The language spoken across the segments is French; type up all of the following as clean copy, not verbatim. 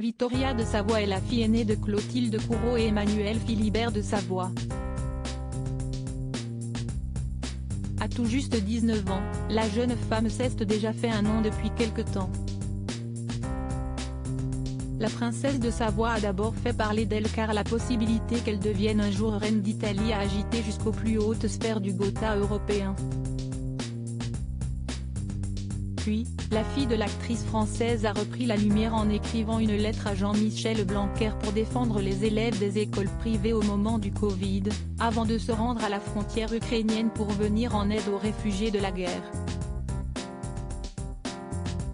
Vittoria de Savoie est la fille aînée de Clotilde Courreau et Emmanuel Philibert de Savoie. À tout juste 19 ans, la jeune femme s'est déjà fait un nom depuis quelque temps. La princesse de Savoie a d'abord fait parler d'elle car la possibilité qu'elle devienne un jour reine d'Italie a agité jusqu'aux plus hautes sphères du Gotha européen. Puis, la fille de l'actrice française a repris la lumière en écrivant une lettre à Jean-Michel Blanquer pour défendre les élèves des écoles privées au moment du Covid, avant de se rendre à la frontière ukrainienne pour venir en aide aux réfugiés de la guerre.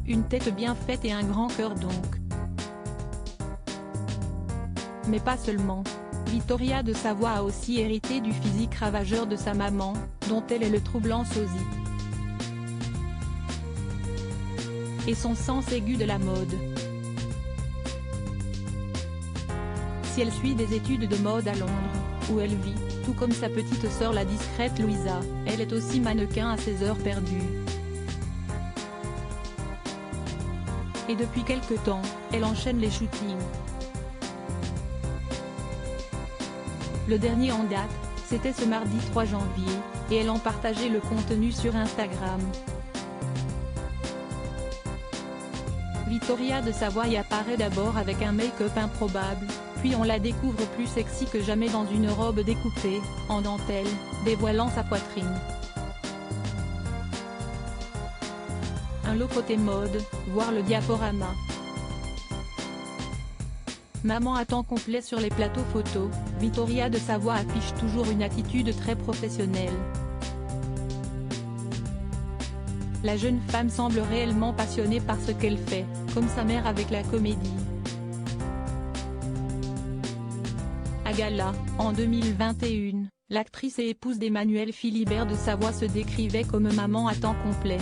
Une tête bien faite et un grand cœur donc. Mais pas seulement. Vittoria de Savoie a aussi hérité du physique ravageur de sa maman, dont elle est le troublant sosie. Et son sens aigu de la mode. Si elle suit des études de mode à Londres, où elle vit, tout comme sa petite sœur la discrète Louisa, elle est aussi mannequin à ses heures perdues. Et depuis quelque temps, elle enchaîne les shootings. Le dernier en date, c'était ce mardi 3 janvier, et elle en partageait le contenu sur Instagram. Vittoria de Savoie y apparaît d'abord avec un make-up improbable, puis on la découvre plus sexy que jamais dans une robe découpée, en dentelle, dévoilant sa poitrine. Un lot côté mode, voir le diaporama. Maman à temps complet sur les plateaux photos, Vittoria de Savoie affiche toujours une attitude très professionnelle. La jeune femme semble réellement passionnée par ce qu'elle fait, comme sa mère avec la comédie. À gala, en 2021, l'actrice et épouse d'Emmanuel Philibert de Savoie se décrivait comme maman à temps complet.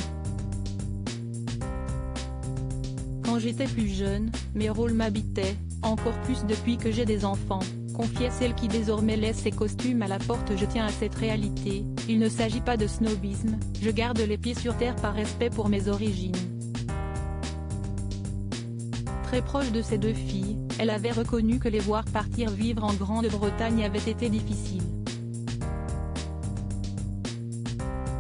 Quand j'étais plus jeune, mes rôles m'habitaient, encore plus depuis que j'ai des enfants, confiait celle qui désormais laisse ses costumes à la porte. Je tiens à cette réalité, il ne s'agit pas de snobisme, je garde les pieds sur terre par respect pour mes origines. Très proche de ses deux filles, elle avait reconnu que les voir partir vivre en Grande-Bretagne avait été difficile.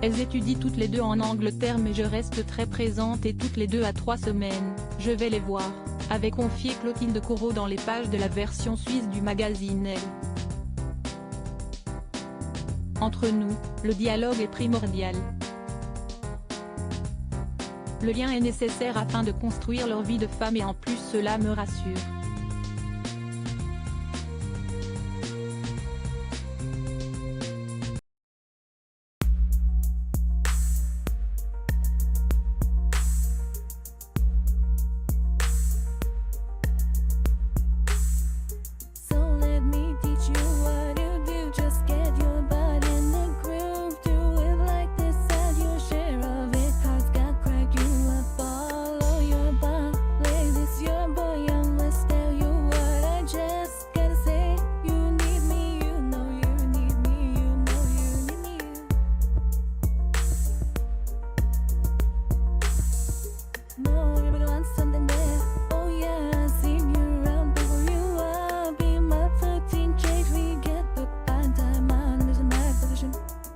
Elles étudient toutes les deux en Angleterre mais je reste très présente et toutes les 2 à 3 semaines, je vais les voir, avait confié Clotilde Courreau dans les pages de la version suisse du magazine Elle. Entre nous, le dialogue est primordial. Le lien est nécessaire afin de construire leur vie de femme et en plus cela me rassure.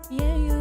Yeah, you